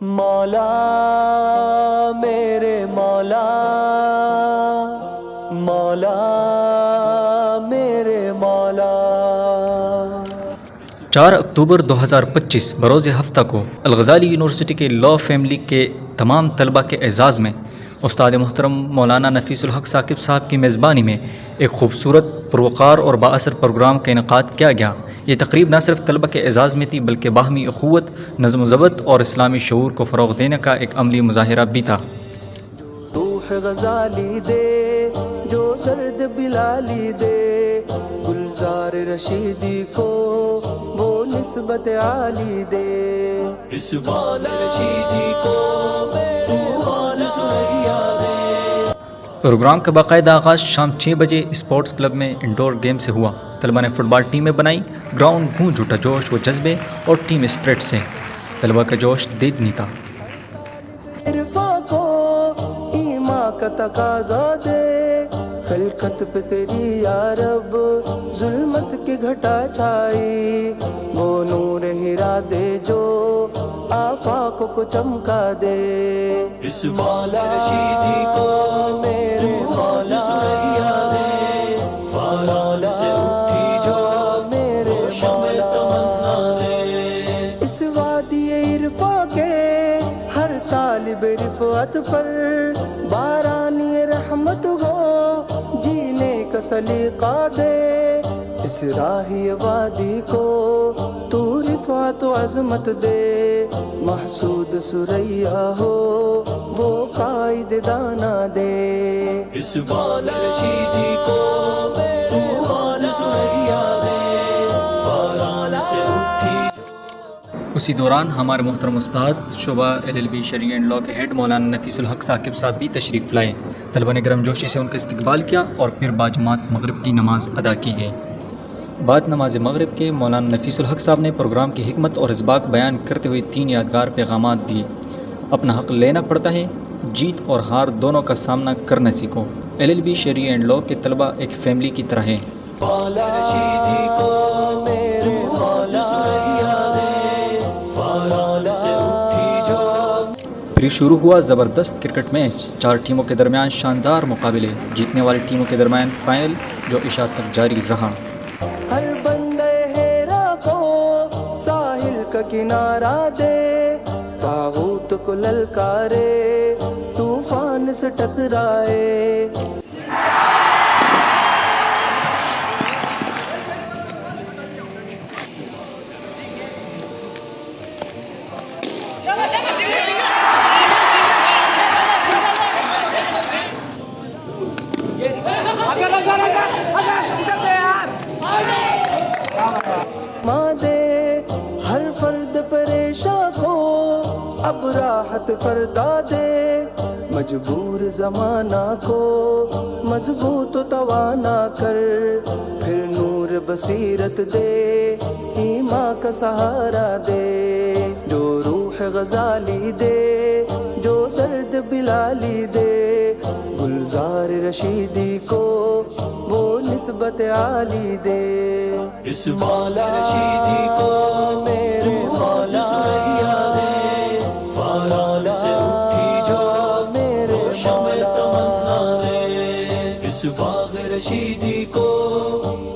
مولا میرے مولا، مولا میرے مولا۔ 4 اکتوبر 2025 بروز ہفتہ کو الغزالی یونیورسٹی کے لاء فیملی کے تمام طلبہ کے اعزاز میں استاد محترم مولانا نفیس الحق ثاقب صاحب کی میزبانی میں ایک خوبصورت، پروقار اور بااثر پروگرام کا انعقاد کیا گیا۔ یہ تقریب نہ صرف طلبہ کے اعزاز میں تھی بلکہ باہمی اخوت، نظم و ضبط اور اسلامی شعور کو فروغ دینے کا ایک عملی مظاہرہ بھی تھا۔ روح غزالی دے، جو درد بلالی دے، گلزار رشیدی کو وہ نسبت عالی دے، اس بال رشیدی کو تو حال سنیا دے۔ پروگرام کا باقاعدہ آغاز شام 6 بجے اسپورٹس کلب میں انڈور گیم سے ہوا۔ طلبہ نے فٹ بال ٹیمیں بنائی، گراؤنڈ گونج اٹھا جوش و جذبے اور ٹیم اسپرٹ سے۔ طلبہ کا جوش دیدنی تھا۔ عرفاں کو ایمان کا تقاضا دے، خلقت پہ تیری یا رب ظلمت کی گھٹا چھائی، وہ نور ہیرا دے جو آفاق کو چمکا دے، اس مولا رشیدی کو میرے مولا سنیا دے، فاران سے اٹھی جو میرے مولا تمنا دے، اس وادی عرفاں کے ہر طالب رفعت پر بارانی رحمت ہو، جینے کا سلیقہ دے، اس راہی وادی کو تو رفعت و عظمت دے، محسود سریا ہو وہ قائد دانا دے، اس بال رشیدی کو تو حال سنیا دے، فاران سے اٹھی۔ اسی دوران ہمارے محترم استاد شعبہ LLB شرعی اینڈ لاء کے ہیڈ مولانا نفیس الحق ثاقب صاحب بھی تشریف لائے۔ طلبہ نے گرم جوشی سے ان کا استقبال کیا اور پھر باجماعت مغرب کی نماز ادا کی گئی۔ بعد نماز مغرب کے مولانا نفیس الحق صاحب نے پروگرام کی حکمت اور اسباق بیان کرتے ہوئے 3 یادگار پیغامات دیے۔ اپنا حق لینا پڑتا ہے، جیت اور ہار دونوں کا سامنا کرنا سیکھو۔ LLB شرعی اینڈ لاء کے طلبہ ایک فیملی کی طرح ہیں۔ مولا رشیدی کو میرے مولا سنیا دے، فاران سے اٹھی جو۔ پھر شروع ہوا زبردست کرکٹ میچ، 4 ٹیموں کے درمیان شاندار مقابلے، جیتنے والی ٹیموں کے درمیان فائنل جو عشاء تک جاری رہا۔ ہر بندے ہیرا کو ساحل کا کنارہ دے، طاغوت کو للکارے، طوفان سے ٹکرائے، ماں دے ہر فرد پریشاں کو اب راحت فردا دے، مجبور زمانہ کو مضبوط و توانا کر، پھر نور بصیرت دے، ایمان کا سہارا دے، جو روح غزالی دے، جو درد بلالی دے، گلزار رشیدی کو وہ نسبت عالی دے، اس مولا رشیدی کو میرے مولا سنیا دے، فاران سے اٹھی جو میرے مولا تمنا دے، اس باغ رشیدی کو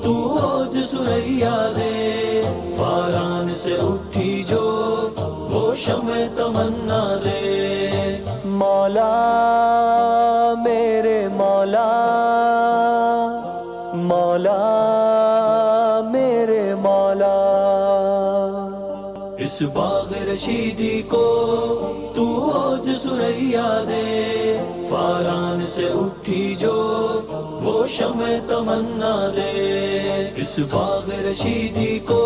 تو حوض سریا دے، فاران سے اٹھی جو وہ شمع تمنا دے، مولا میرے مولا، مولا میرے مولا، اس باغ رشیدی کو تو حوض سریا دے، فاران سے اٹھی جو وہ شمع تمنا دے، اس باغ رشیدی کو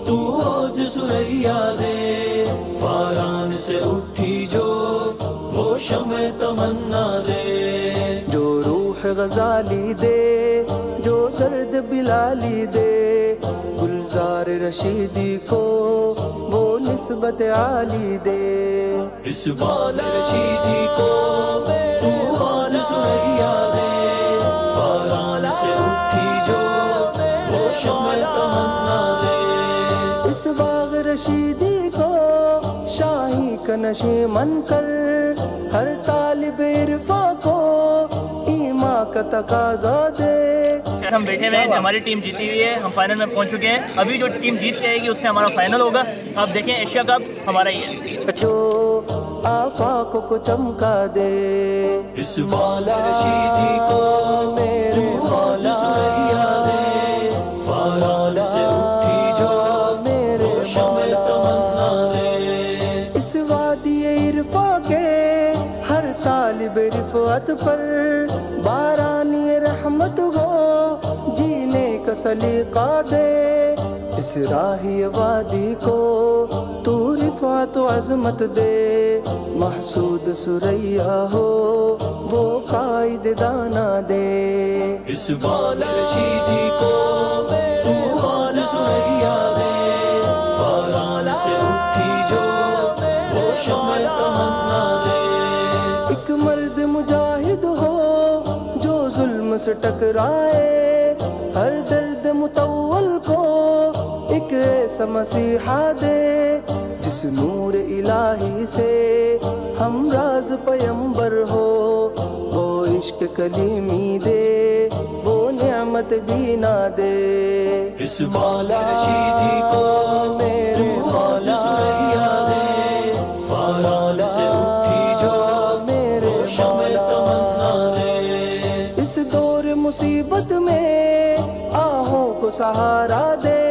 تو حوض سریا دے، فاران سے اٹھی جو وہ شمع تمنا دے، جو روح غزالی دے، جو درد بلالی دے، گلزار رشیدی کو وہ نسبت عالی دے، اس بال رشیدی کو تو حال سنیا دے، فاران سے اٹھی جو وہ شمع تمنا دے، اس باغ رشیدی کو شاہی عشق نشیمن کر ہر طالب عرفاں کو ایمان کا تقاضا دے. ہم بیٹھے ہوئے ہیں, ہماری ٹیم جیتی ہوئی ہے, ہم فائنل میں پہنچ چکے ہیں. ابھی جو ٹیم جیت کے آئے گی اس سے ہمارا فائنل ہوگا. آپ دیکھیں ایشیا کپ ہمارا ہی ہے. جو آفاق کو چمکا دے اس مولا رشیدی کو میرے مولا سریا دے. فاران سے اٹھی جو میرے مولا تمنا دے. اس وادی عرفاں کے ہر طالب رفعت پر بارانی رحمت ہو جینے کا سلیقہ دے. اس راہی وادی کو تو رفعت و عظمت دے. محسود سریا ہو وہ قائد دانا دے. اس مولا رشیدی کو تو حاج سریا دے. فاران سے اٹھی جو وہ شمع تمنا دے. ایک مرد مجاہد ہو جو ظلم سے ٹکرائے, ہر درد متول کو ایک ایسا مسیحا دے. جس نور الہی سے ہم راز پیمبر ہو وہ عشق کلیمی دے, وہ نعمت بھی نہ دے. اس مولا رشیدی کو میرے مولا سریا دے. فاران سے اٹھی جو میرے شمع تمنا دے. اس دور مصیبت میں آہوں کو سہارا دے.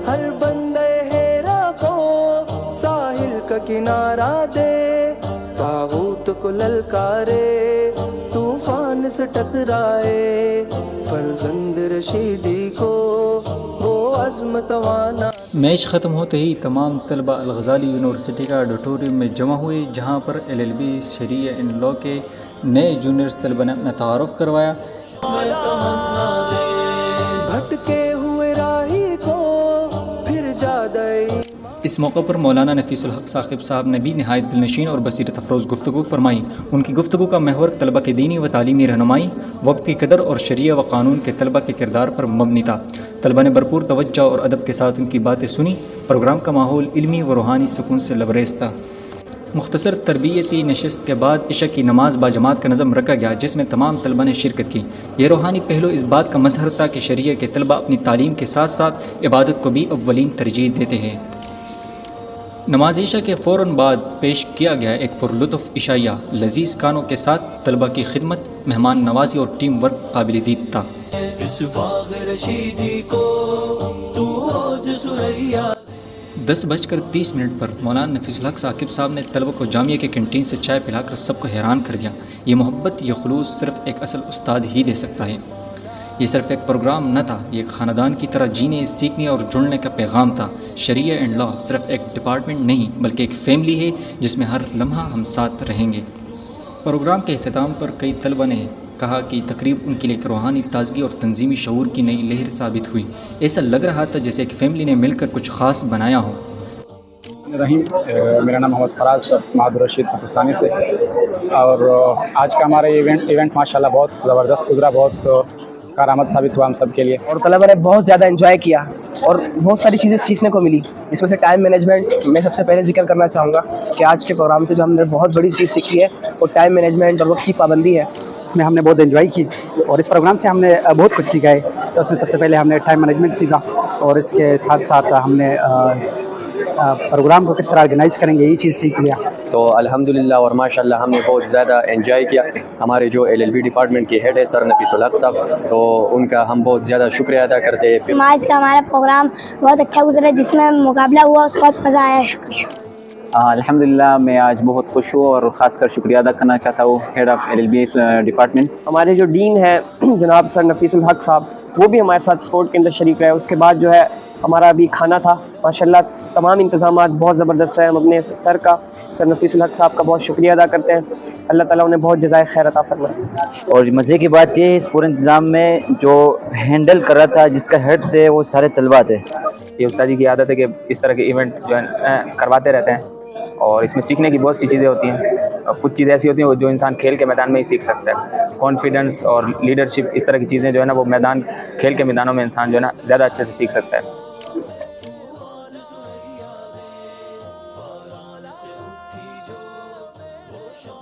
ہر بندے ہیرا کو ساحل کا کنارہ دے. طاغوت کو للکارے طوفان سے ٹکرائے. فرزند رشیدی کو وہ عزم توانا. میچ ختم ہوتے ہی تمام طلبہ الغزالی یونیورسٹی کا آڈیٹوریم میں جمع ہوئے, جہاں پر LLB شریعہ اینڈ لاء کے نئے جونیئرز طلبہ نے اپنا تعارف کروایا. بھٹکے ہوئے راہی کو پھر جادائی. اس موقع پر مولانا نفیس الحق ثاقب صاحب نے بھی نہایت دلنشین اور بصیرت افروز گفتگو فرمائی. ان کی گفتگو کا محور طلبہ کے دینی و تعلیمی رہنمائی, وقت کی قدر اور شریعہ و قانون کے طلبہ کے کردار پر مبنی تھا. طلبہ نے بھرپور توجہ اور ادب کے ساتھ ان کی باتیں سنی. پروگرام کا ماحول علمی و روحانی سکون سے لبریز تھا. مختصر تربیتی نشست کے بعد عشاء کی نماز باجماعت کا نظم رکھا گیا, جس میں تمام طلبہ نے شرکت کی. یہ روحانی پہلو اس بات کا مظہر تھا کہ شریعہ کے طلبہ اپنی تعلیم کے ساتھ ساتھ عبادت کو بھی اولین ترجیح دیتے ہیں. نماز عشاء کے فوراً بعد پیش کیا گیا ایک پرلطف عشائیہ لذیذ کانوں کے ساتھ طلبہ کی خدمت, مہمان نوازی اور ٹیم ورک قابل دید تھا. اس باغ رشیدی کو تو حاج سریا. 10:30 پر مولانا نفیس الحق ثاقب صاحب نے طلبہ کو جامعہ کے کینٹین سے چائے پلا کر سب کو حیران کر دیا. یہ محبت, یہ خلوص صرف ایک اصل استاد ہی دے سکتا ہے. یہ صرف ایک پروگرام نہ تھا, یہ ایک خاندان کی طرح جینے, سیکھنے اور جڑنے کا پیغام تھا. شریعہ اینڈ لاء صرف ایک ڈپارٹمنٹ نہیں بلکہ ایک فیملی ہے جس میں ہر لمحہ ہم ساتھ رہیں گے. پروگرام کے اختتام پر کئی طلبہ نے کہا کہ تقریب ان کے لیے ایک روحانی تازگی اور تنظیمی شعور کی نئی لہر ثابت ہوئی. ایسا لگ رہا تھا جیسے ایک فیملی نے مل کر کچھ خاص بنایا ہو. رحیم, میرا نام محمد فراز معد الرشید سفستانی سے. اور آج کا ہمارا ایونٹ ماشاءاللہ بہت زبردست گزرا, بہت کارآمد ثابت ہوا ہم سب کے لیے. اور طلبہ نے بہت زیادہ انجوائے کیا اور بہت ساری چیزیں سیکھنے کو ملی, جس میں سے ٹائم مینجمنٹ. میں سب سے پہلے ذکر کرنا چاہوں گا کہ آج کے پروگرام سے جو ہم نے بہت بڑی چیز سیکھی ہے وہ ٹائم مینجمنٹ اور وقت کی پابندی ہے. اس میں ہم نے بہت انجوائے کی اور اس پروگرام سے ہم نے بہت کچھ سیکھا ہے. تو اس میں سب سے پہلے ہم نے ٹائم مینجمنٹ سیکھا اور اس کے ساتھ ساتھ ہم نے پروگرام کو کس طرح آرگنائز کریں گے یہ چیز سیکھ لیا. تو الحمدللہ اور ماشاءاللہ ہم نے بہت زیادہ انجوائے کیا. ہمارے جو LLB ڈپارٹمنٹ کے ہیڈ ہے سر نفیس الحق صاحب, تو ان کا ہم بہت زیادہ شکریہ ادا کرتے ہیں. آج کا ہمارا پروگرام بہت اچھا گزرا, جس میں مقابلہ ہوا, اس بہت مزہ آیا. شکریہ. الحمدللہ میں آج بہت خوش ہوں اور خاص کر شکریہ ادا کرنا چاہتا ہوں ہیڈ آف LLB ڈپارٹمنٹ. ہمارے جو ڈین ہے جناب سر نفیس الحق صاحب, وہ بھی ہمارے ساتھ سپورٹ کے اندر شریک رہے. اس کے بعد جو ہے ہمارا ابھی کھانا تھا, ماشاءاللہ تمام انتظامات بہت زبردست رہے. ہم اپنے سر کا, سر نفیس الحق صاحب کا بہت شکریہ ادا کرتے ہیں. اللہ تعالیٰ انہیں بہت جزائے خیر عطا فرمائے. اور مزے کی بات یہ ہے اس پورے انتظام میں جو ہینڈل کر رہا تھا, جس کا ہیڈ تھے, وہ سارے طلبہ تھے. یہ استادی کی عادت ہے کہ اس طرح کے ایونٹ جو ہے کرواتے رہتے ہیں, اور اس میں سیکھنے کی بہت سی چیزیں ہوتی ہیں. اور کچھ چیزیں ایسی ہوتی ہیں جو انسان کھیل کے میدان میں ہی سیکھ سکتا ہے. کانفیڈنس اور لیڈرشپ, اس طرح کی چیزیں جو ہے نا وہ کھیل کے میدانوں میں انسان جو ہے نا زیادہ اچھے سے سیکھ سکتا ہے.